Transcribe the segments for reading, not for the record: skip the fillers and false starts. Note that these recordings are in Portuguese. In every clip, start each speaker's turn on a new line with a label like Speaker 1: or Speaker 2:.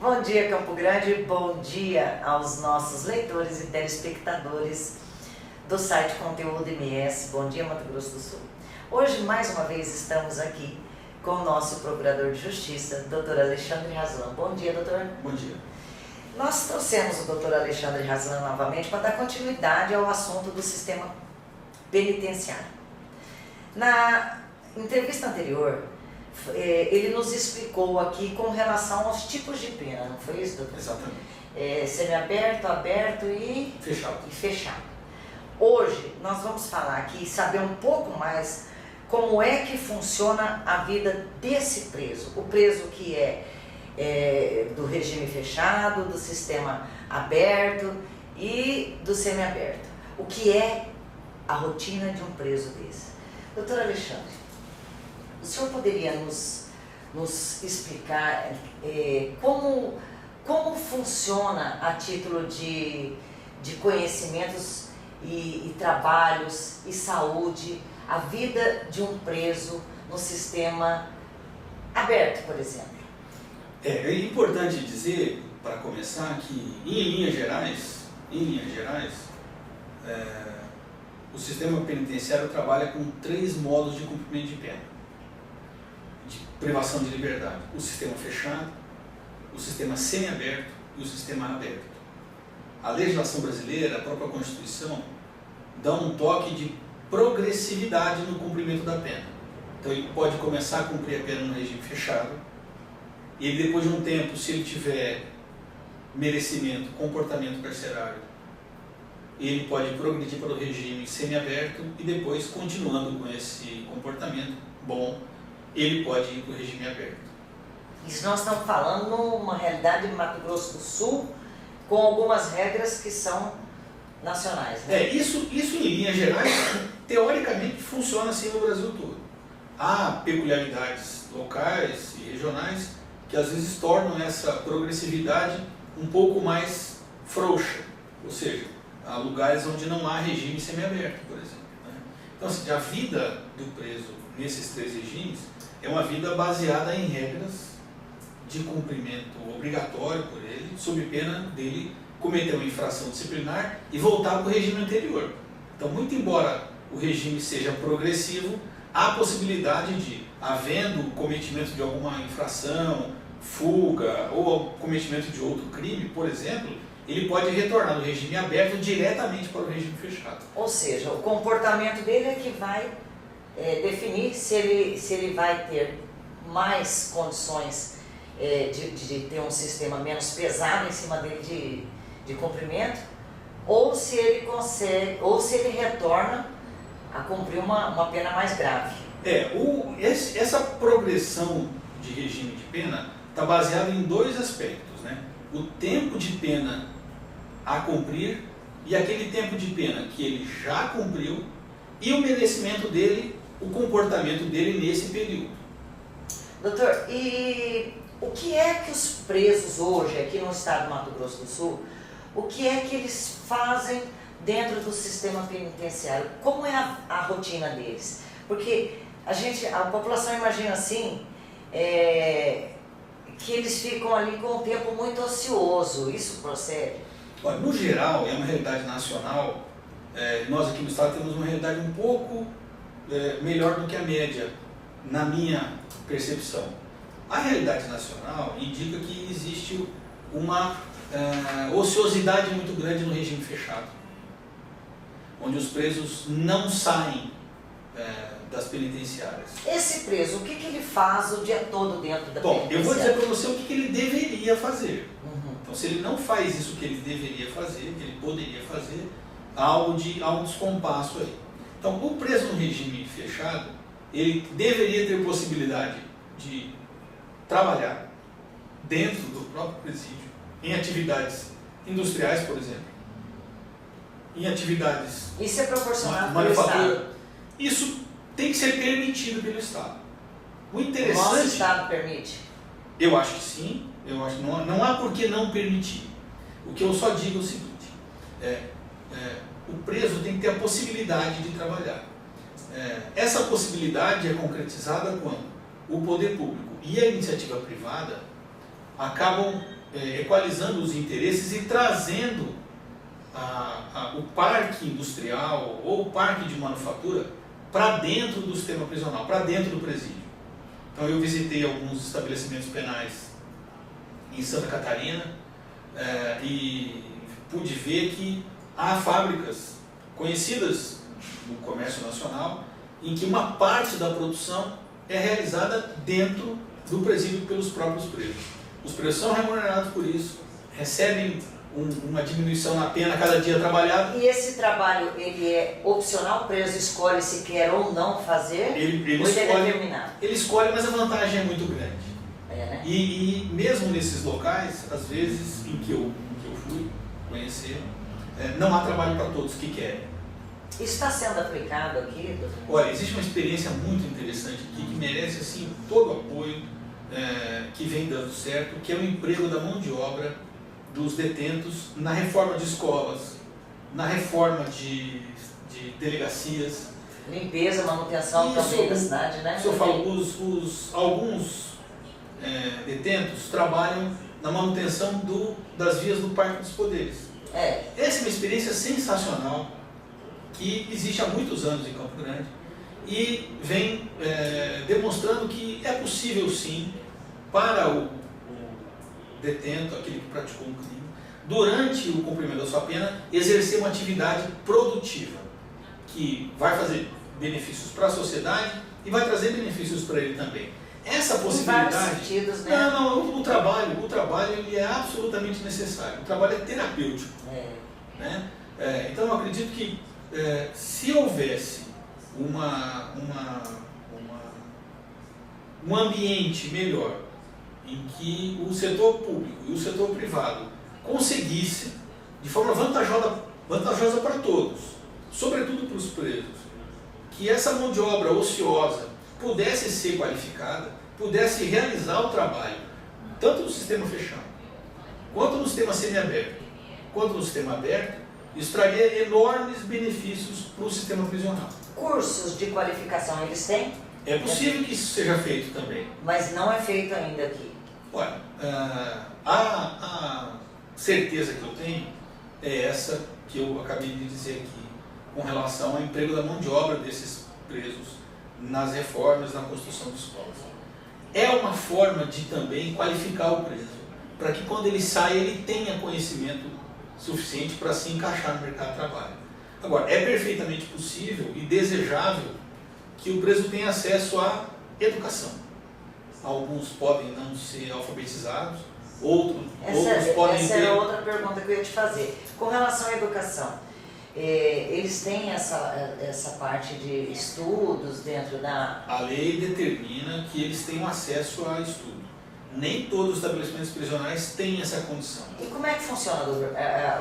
Speaker 1: Bom dia, Campo Grande, bom dia aos nossos leitores e telespectadores do site Conteúdo MS. Bom dia, Mato Grosso do Sul. Hoje, mais uma vez, estamos aqui com o nosso Procurador de Justiça, Dr. Alexandre Raslan. Bom dia, doutor.
Speaker 2: Bom dia.
Speaker 1: Nós trouxemos o Dr. Alexandre Raslan novamente para dar continuidade ao assunto do sistema penitenciário. Na entrevista anterior, ele nos explicou aqui com relação aos tipos de pena, não foi isso, doutor?
Speaker 2: Exatamente.
Speaker 1: Semiaberto, aberto e fechado. Hoje nós vamos falar aqui e saber um pouco mais como é que funciona a vida desse preso. O preso que é do regime fechado, do sistema aberto e do semiaberto. O que é a rotina de um preso desse? Doutor Alexandre, o senhor poderia nos explicar como funciona a título de conhecimentos e trabalhos e saúde a vida de um preso no sistema aberto, por exemplo?
Speaker 2: É importante dizer, para começar, que em linhas gerais, o sistema penitenciário trabalha com 3 modos de cumprimento de pena, de privação de liberdade: o sistema fechado, o sistema semiaberto e o sistema aberto. A legislação brasileira, a própria Constituição, dá um toque de progressividade no cumprimento da pena. Então ele pode começar a cumprir a pena no regime fechado, e ele, depois de um tempo, se ele tiver merecimento, comportamento carcerário, ele pode progredir para o regime semiaberto e depois, continuando com esse comportamento bom, ele pode ir para o regime aberto.
Speaker 1: Isso nós estamos falando numa realidade de Mato Grosso do Sul, com algumas regras que são nacionais, né?
Speaker 2: Isso em linhas gerais, teoricamente, funciona assim no Brasil todo. Há peculiaridades locais e regionais que às vezes tornam essa progressividade um pouco mais frouxa, ou seja, há lugares onde não há regime semiaberto, por exemplo, né? Então, assim, a vida do preso nesses 3 regimes é uma vida baseada em regras de cumprimento obrigatório por ele, sob pena dele cometer uma infração disciplinar e voltar para o regime anterior. Então, muito embora o regime seja progressivo, há a possibilidade de, havendo o cometimento de alguma infração, fuga ou cometimento de outro crime, por exemplo, ele pode retornar do regime aberto diretamente para o regime fechado.
Speaker 1: Ou seja, o comportamento dele é que vai definir se ele vai ter mais condições de ter um sistema menos pesado em cima dele de cumprimento, ou se ele consegue, ou se ele retorna a cumprir uma pena mais grave.
Speaker 2: Essa progressão de regime de pena está baseada em 2 aspectos, né? O tempo de pena a cumprir e aquele tempo de pena que ele já cumpriu e o merecimento dele, o comportamento dele nesse período.
Speaker 1: Doutor, e o que é que os presos hoje, aqui no estado do Mato Grosso do Sul, o que é que eles fazem dentro do sistema penitenciário? Como é a rotina deles? Porque a população imagina assim, que eles ficam ali com um tempo muito ocioso. Isso procede?
Speaker 2: Olha, no geral, é uma realidade nacional. Nós aqui no estado temos uma realidade um pouco melhor do que a média, na minha percepção. A realidade nacional indica que existe uma ociosidade muito grande no regime fechado, onde os presos não saem das penitenciárias.
Speaker 1: Esse preso, o que ele faz o dia todo dentro da penitenciária?
Speaker 2: Eu vou dizer para você o que ele deveria fazer. Então, se ele não faz isso que ele deveria fazer, que ele poderia fazer, há um descompasso aí. Então, o preso no regime fechado, ele deveria ter possibilidade de trabalhar dentro do próprio presídio, em atividades industriais, por exemplo, em atividades...
Speaker 1: Isso é proporcionado pelo Estado?
Speaker 2: Isso tem que ser permitido pelo Estado. O interessante...
Speaker 1: O nosso Estado permite?
Speaker 2: Eu acho que sim. Eu acho que não há por que não permitir. O que eu só digo é o seguinte: o preso tem que ter a possibilidade de trabalhar. Essa possibilidade é concretizada quando o poder público e a iniciativa privada acabam equalizando os interesses e trazendo o parque industrial ou o parque de manufatura para dentro do sistema prisional, para dentro do presídio. Então eu visitei alguns estabelecimentos penais em Santa Catarina e pude ver que há fábricas conhecidas no comércio nacional em que uma parte da produção é realizada dentro do presídio pelos próprios presos. Os presos são remunerados por isso, recebem uma diminuição na pena a cada dia trabalhado.
Speaker 1: E esse trabalho, ele é opcional? O preso escolhe se quer ou não fazer?
Speaker 2: Ele
Speaker 1: ou
Speaker 2: escolhe,
Speaker 1: é determinado?
Speaker 2: Ele escolhe, mas a vantagem é muito grande.
Speaker 1: Né?
Speaker 2: E mesmo nesses locais, às vezes em que eu fui conhecer, não há trabalho para todos que querem.
Speaker 1: Isso está sendo aplicado aqui, doutor?
Speaker 2: Olha, existe uma experiência muito interessante aqui que merece assim, todo o apoio que vem dando certo, que é o emprego da mão de obra dos detentos na reforma de escolas, na reforma de delegacias.
Speaker 1: Limpeza, manutenção também da cidade, né?
Speaker 2: Isso eu falo, alguns detentos trabalham na manutenção das vias do Parque dos Poderes. Essa é uma experiência sensacional que existe há muitos anos em Campo Grande e vem demonstrando que é possível sim para o detento, aquele que praticou um crime, durante o cumprimento da sua pena, exercer uma atividade produtiva que vai fazer benefícios para a sociedade e vai trazer benefícios para ele também. Essa possibilidade...
Speaker 1: Em vários sentidos, né?
Speaker 2: Não, o trabalho ele é absolutamente necessário. O trabalho é terapêutico. Né? Então eu acredito que se houvesse um ambiente melhor em que o setor público e o setor privado conseguissem, de forma vantajosa para todos, sobretudo para os presos, que essa mão de obra ociosa pudesse ser qualificada, pudesse realizar o trabalho, tanto no sistema fechado, quanto no sistema semiaberto, quanto no sistema aberto, isso traria enormes benefícios para o sistema prisional.
Speaker 1: Cursos de qualificação eles têm?
Speaker 2: É possível que isso seja feito também.
Speaker 1: Mas não é feito ainda aqui.
Speaker 2: Olha, a certeza que eu tenho é essa que eu acabei de dizer aqui, com relação ao emprego da mão de obra desses presos nas reformas, na construção de escolas. É uma forma de também qualificar o preso, para que quando ele saia ele tenha conhecimento suficiente para se encaixar no mercado de trabalho. Agora, é perfeitamente possível e desejável que o preso tenha acesso à educação. Alguns podem não ser alfabetizados, outros podem ter...
Speaker 1: Essa era outra pergunta que eu ia te fazer. Com relação à educação, eles têm essa parte de estudos dentro da...
Speaker 2: A lei determina que eles tenham acesso a estudo. Nem todos os estabelecimentos prisionais têm essa condição.
Speaker 1: E como é que funciona, doutor?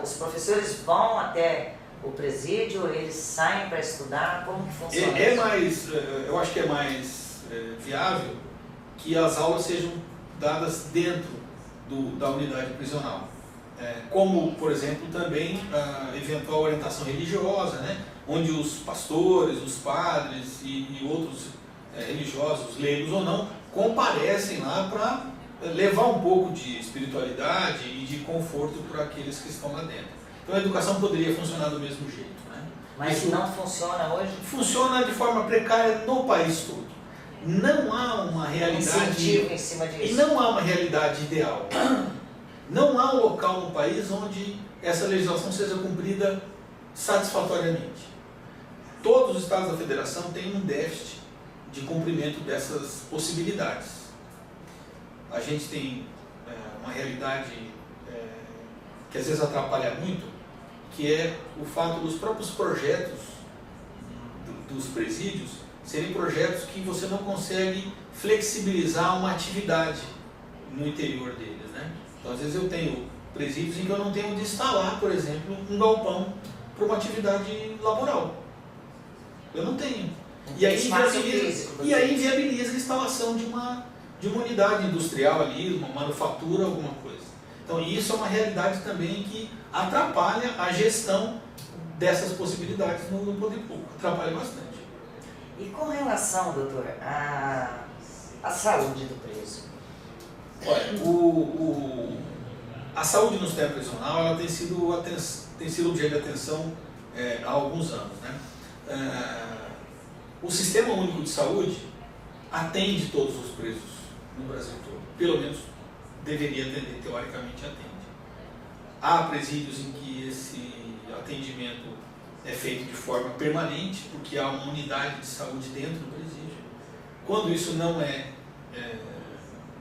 Speaker 1: Os professores vão até o presídio, eles saem para estudar? Como que funciona isso?
Speaker 2: Eu acho que é mais viável que as aulas sejam dadas dentro da unidade prisional. Como, por exemplo, também a eventual orientação religiosa, né? Onde os pastores, os padres e outros religiosos, leigos ou não, comparecem lá para levar um pouco de espiritualidade e de conforto para aqueles que estão lá dentro. Então a educação poderia funcionar do mesmo jeito. Né?
Speaker 1: Mas isso não funciona hoje?
Speaker 2: Funciona de forma precária no país todo. Não há uma realidade...
Speaker 1: Incentivo em cima disso.
Speaker 2: E não há uma realidade ideal. Não há um local no país onde essa legislação seja cumprida satisfatoriamente. Todos os estados da federação têm um déficit de cumprimento dessas possibilidades. A gente tem uma realidade que às vezes atrapalha muito, que é o fato dos próprios projetos dos presídios serem projetos que você não consegue flexibilizar uma atividade no interior deles, né? Então, às vezes eu tenho presídios em que eu não tenho de instalar, por exemplo, um galpão para uma atividade laboral. Eu não tenho. E aí inviabiliza a instalação de uma unidade industrial ali, uma manufatura, alguma coisa. Então isso é uma realidade também que atrapalha a gestão dessas possibilidades no poder público. Atrapalha bastante.
Speaker 1: E com relação, doutor, à saúde do preso,
Speaker 2: Olha, a saúde no sistema prisional ela tem sido objeto de atenção há alguns anos, né? O Sistema Único de Saúde atende todos os presos no Brasil todo, pelo menos deveria atender, teoricamente atende. Há presídios em que esse atendimento é feito de forma permanente, porque há uma unidade de saúde dentro do presídio. Quando isso não é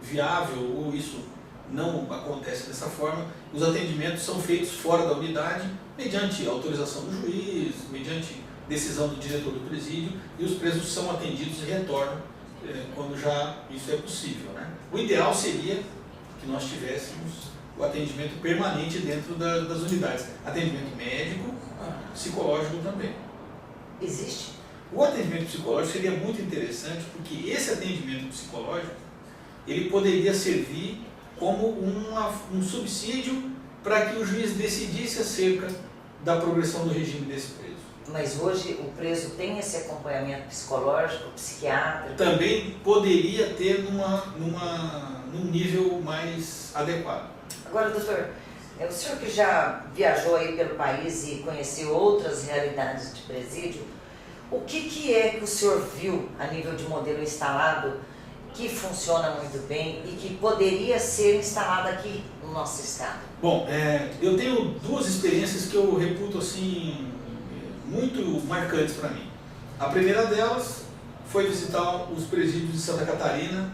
Speaker 2: viável ou isso não acontece dessa forma, os atendimentos são feitos fora da unidade, mediante autorização do juiz, mediante decisão do diretor do presídio, e os presos são atendidos e retornam quando já isso é possível, né? O ideal seria que nós tivéssemos o atendimento permanente dentro das unidades, atendimento médico, psicológico também.
Speaker 1: Existe?
Speaker 2: O atendimento psicológico seria muito interessante, porque esse atendimento psicológico ele poderia servir como um subsídio para que o juiz decidisse acerca da progressão do regime desse preso.
Speaker 1: Mas hoje o preso tem esse acompanhamento psicológico, psiquiátrico?
Speaker 2: Também poderia ter num nível mais adequado.
Speaker 1: Agora, doutor, o senhor que já viajou aí pelo país e conheceu outras realidades de presídio, o que é que o senhor viu a nível de modelo instalado que funciona muito bem e que poderia ser instalado aqui no nosso estado?
Speaker 2: Bom, eu tenho duas experiências que eu reputo assim muito marcantes para mim. A primeira delas foi visitar os presídios de Santa Catarina,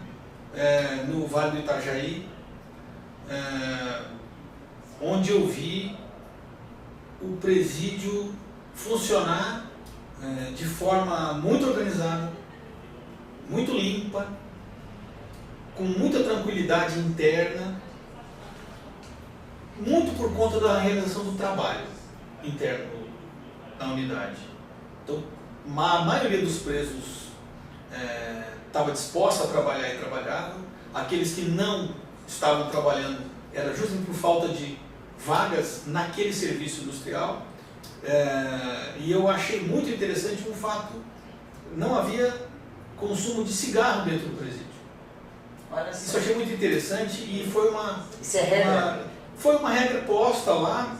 Speaker 2: no Vale do Itajaí, onde eu vi o presídio funcionar de forma muito organizada, muito limpa, com muita tranquilidade interna, muito por conta da realização do trabalho interno na unidade. Então, a maioria dos presos estava disposta a trabalhar e trabalhava. Aqueles que não estavam trabalhando era justamente por falta de vagas naquele serviço industrial. E eu achei muito interessante um fato: não havia consumo de cigarro dentro do presídio. Isso eu achei muito interessante e foi uma regra posta lá.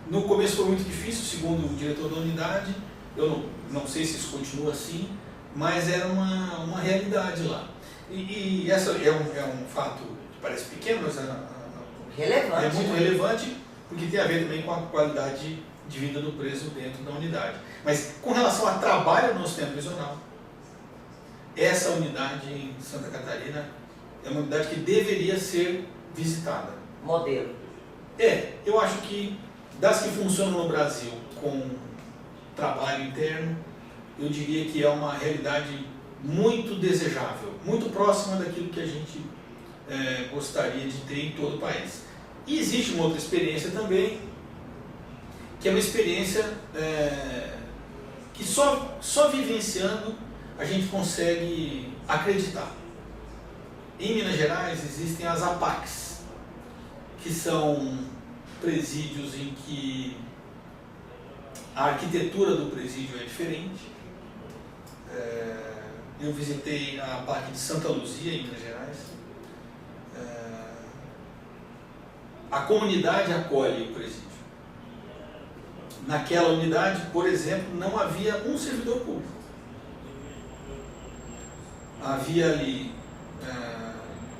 Speaker 2: No começo foi muito difícil, segundo o diretor da unidade. Eu não sei se isso continua assim, mas era uma realidade lá. E essa é um fato que parece pequeno, mas
Speaker 1: relevante,
Speaker 2: é muito relevante, porque tem a ver também com a qualidade de vida do preso dentro da unidade. Mas com relação a trabalho no sistema prisional, essa unidade em Santa Catarina é uma unidade que deveria ser visitada.
Speaker 1: Modelo.
Speaker 2: Eu acho que das que funcionam no Brasil com trabalho interno, eu diria que é uma realidade muito desejável, muito próxima daquilo que a gente gostaria de ter em todo o país. E existe uma outra experiência também, que é uma experiência que só vivenciando a gente consegue acreditar. Em Minas Gerais existem as APACs, que são presídios em que a arquitetura do presídio é diferente. Eu visitei a APAC de Santa Luzia, em Minas Gerais. A comunidade acolhe o presídio. Naquela unidade, por exemplo, não havia um servidor público. Havia ali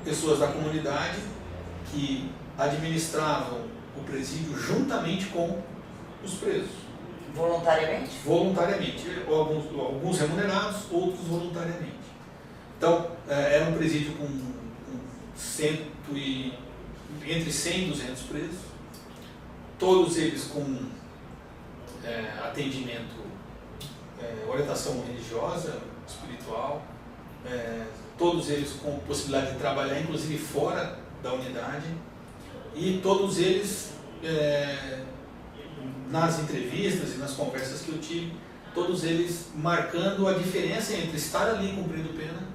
Speaker 2: pessoas da comunidade que administravam o presídio juntamente com os presos.
Speaker 1: Voluntariamente?
Speaker 2: Voluntariamente. Alguns remunerados, outros voluntariamente. Então, era um presídio com entre 100 e 200 presos, todos eles com atendimento, orientação religiosa, espiritual, todos eles com possibilidade de trabalhar, inclusive fora da unidade, e todos eles, nas entrevistas e nas conversas que eu tive, todos eles marcando a diferença entre estar ali cumprindo pena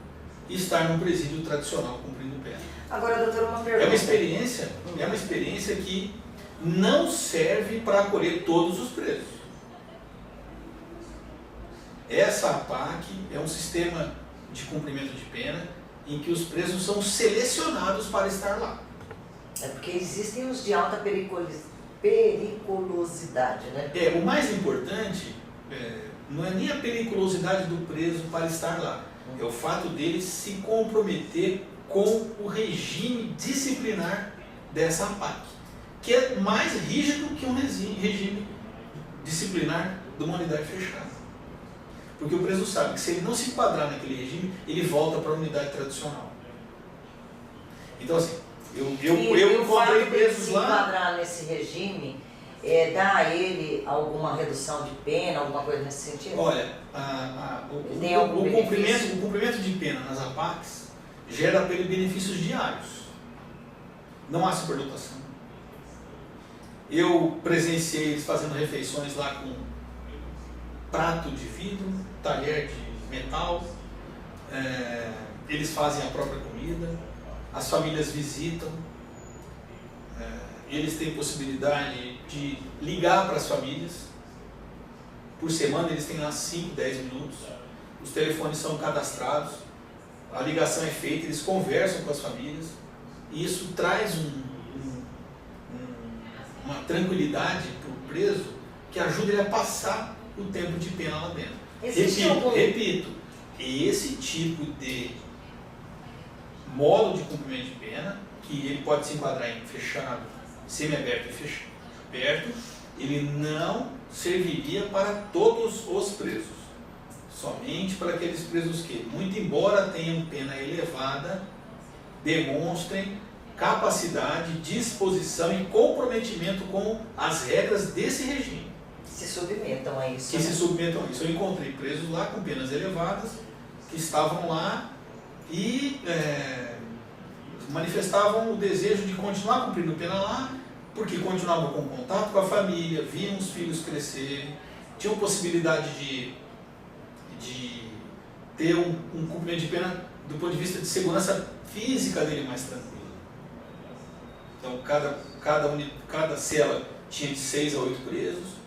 Speaker 2: e estar num presídio tradicional cumprindo pena.
Speaker 1: Agora, doutor, uma pergunta.
Speaker 2: É uma experiência que não serve para acolher todos os presos. Essa APAC é um sistema de cumprimento de pena em que os presos são selecionados para estar lá.
Speaker 1: É porque existem os de alta periculosidade, né?
Speaker 2: O mais importante não é nem a periculosidade do preso para estar lá, é o fato dele se comprometer com o regime disciplinar dessa APAC, que é mais rígido que um regime disciplinar de uma unidade fechada. Porque o preso sabe que se ele não se enquadrar naquele regime, ele volta para a unidade tradicional. Então assim, eu encontrei presos lá...
Speaker 1: se enquadrar nesse regime, dá a ele alguma redução de pena, alguma coisa nesse sentido?
Speaker 2: Olha, o cumprimento de pena nas APACs gera para ele benefícios diários. Não há superdotação. Eu presenciei eles fazendo refeições lá com prato de vidro, talher de metal, eles fazem a própria comida, as famílias visitam, eles têm possibilidade de ligar para as famílias. Por semana eles têm lá 5, 10 minutos, os telefones são cadastrados, a ligação é feita, eles conversam com as famílias, e isso traz uma tranquilidade para o preso que ajuda ele a passar o tempo de pena lá dentro. Repito, esse tipo de modo de cumprimento de pena, que ele pode se enquadrar em fechado, semiaberto e fechado, aberto, ele não serviria para todos os presos. Somente para aqueles presos que, muito embora tenham pena elevada, demonstrem capacidade, disposição e comprometimento com as regras desse regime.
Speaker 1: Se submetam a isso.
Speaker 2: Que se submetam a isso. Eu encontrei presos lá com penas elevadas, que estavam lá e manifestavam o desejo de continuar cumprindo pena lá, porque continuavam com contato com a família, viam os filhos crescerem, tinham possibilidade de ter um cumprimento de pena do ponto de vista de segurança física dele mais tranquilo. Então, cada cela tinha de 6 a 8 presos,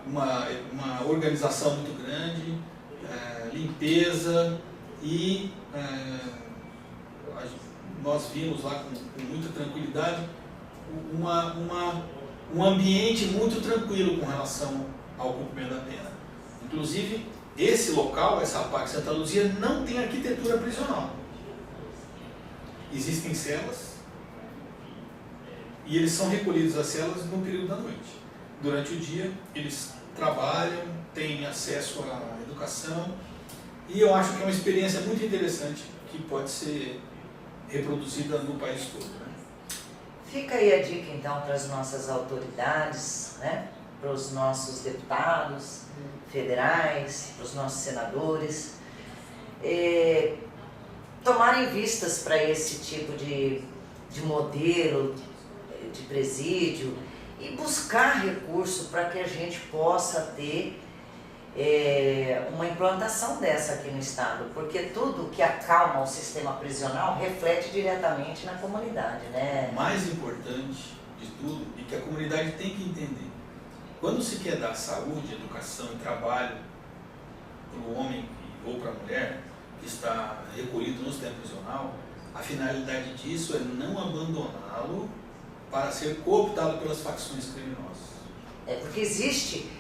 Speaker 2: uma organização muito grande, limpeza, e nós vimos lá com muita tranquilidade um ambiente muito tranquilo com relação ao cumprimento da pena. Inclusive, esse local, essa APAC Santa Luzia, não tem arquitetura prisional. Existem celas e eles são recolhidos às celas no período da noite. Durante o dia, eles trabalham, têm acesso à educação, e eu acho que é uma experiência muito interessante que pode ser reproduzida no país todo, né?
Speaker 1: Fica aí a dica então para as nossas autoridades, né? Para os nossos deputados federais, para os nossos senadores, tomarem vistas para esse tipo de modelo de presídio e buscar recurso para que a gente possa ter uma implantação dessa aqui no estado, porque tudo que acalma o sistema prisional reflete diretamente na comunidade, né?
Speaker 2: O mais importante de tudo e que a comunidade tem que entender: quando se quer dar saúde, educação e trabalho para o homem ou para a mulher que está recolhido no sistema prisional, a finalidade disso é não abandoná-lo para ser cooptado pelas facções criminosas.
Speaker 1: Porque existe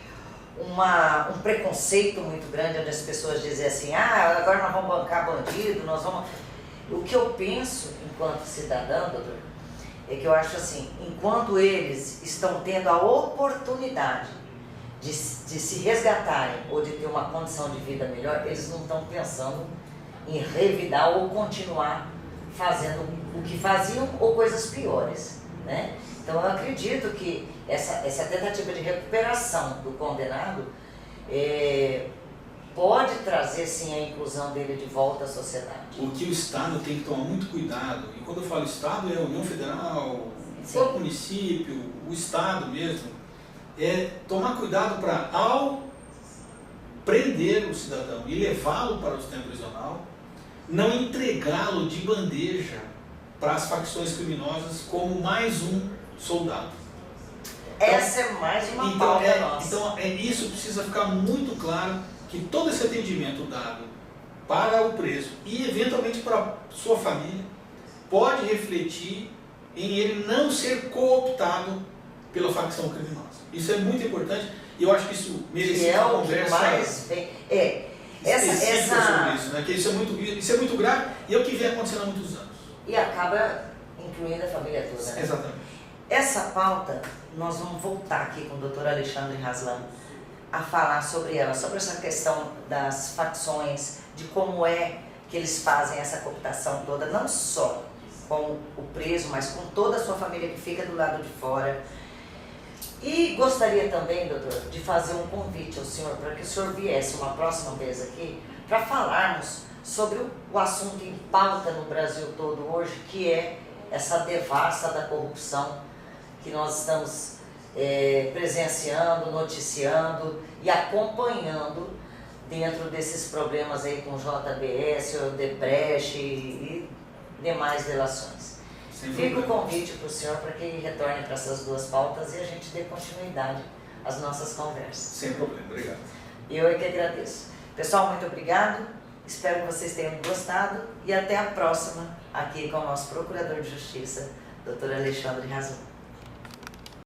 Speaker 1: um preconceito muito grande onde as pessoas dizem assim: agora nós vamos bancar bandido, nós vamos... O que eu penso enquanto cidadã, doutor, é que eu acho assim, enquanto eles estão tendo a oportunidade de se resgatarem ou de ter uma condição de vida melhor, eles não estão pensando em revidar ou continuar fazendo o que faziam ou coisas piores, né? Então eu acredito que essa tentativa de recuperação do condenado pode trazer sim a inclusão dele de volta à sociedade.
Speaker 2: O que o Estado tem que tomar muito cuidado, e quando eu falo Estado é a União Federal, o
Speaker 1: Sim.
Speaker 2: próprio município, o Estado mesmo, é tomar cuidado para, ao prender o cidadão e levá-lo para o sistema prisional, não entregá-lo de bandeja para as facções criminosas como mais um soldado.
Speaker 1: Essa é mais uma pauta nossa.
Speaker 2: Então isso precisa ficar muito claro, que todo esse atendimento dado para o preso e eventualmente para a sua família pode refletir em ele não ser cooptado pela facção criminosa. Isso é muito importante e eu acho que isso merecia uma conversa específica sobre isso, né? Que isso é muito grave e é o que vem acontecendo há muitos anos.
Speaker 1: E acaba incluindo a família toda, né?
Speaker 2: Exatamente.
Speaker 1: Essa pauta, nós vamos voltar aqui com o Dr. Alexandre Haslam a falar sobre ela, sobre essa questão das facções, de como é que eles fazem essa cooptação toda, não só com o preso, mas com toda a sua família que fica do lado de fora. E gostaria também, doutor, de fazer um convite ao senhor, para que o senhor viesse uma próxima vez aqui, para falarmos sobre o assunto em pauta no Brasil todo hoje, que é essa devassa da corrupção que nós estamos presenciando, noticiando e acompanhando dentro desses problemas aí com o JBS, o Odebrecht e demais delações. Fica o convite para o senhor para que retorne para essas duas pautas e a gente dê continuidade às nossas conversas.
Speaker 2: Sem problema, obrigado.
Speaker 1: Eu é que agradeço. Pessoal, muito obrigado. Espero que vocês tenham gostado e até a próxima aqui com o nosso Procurador de Justiça, Dr. Alexandre Haslam.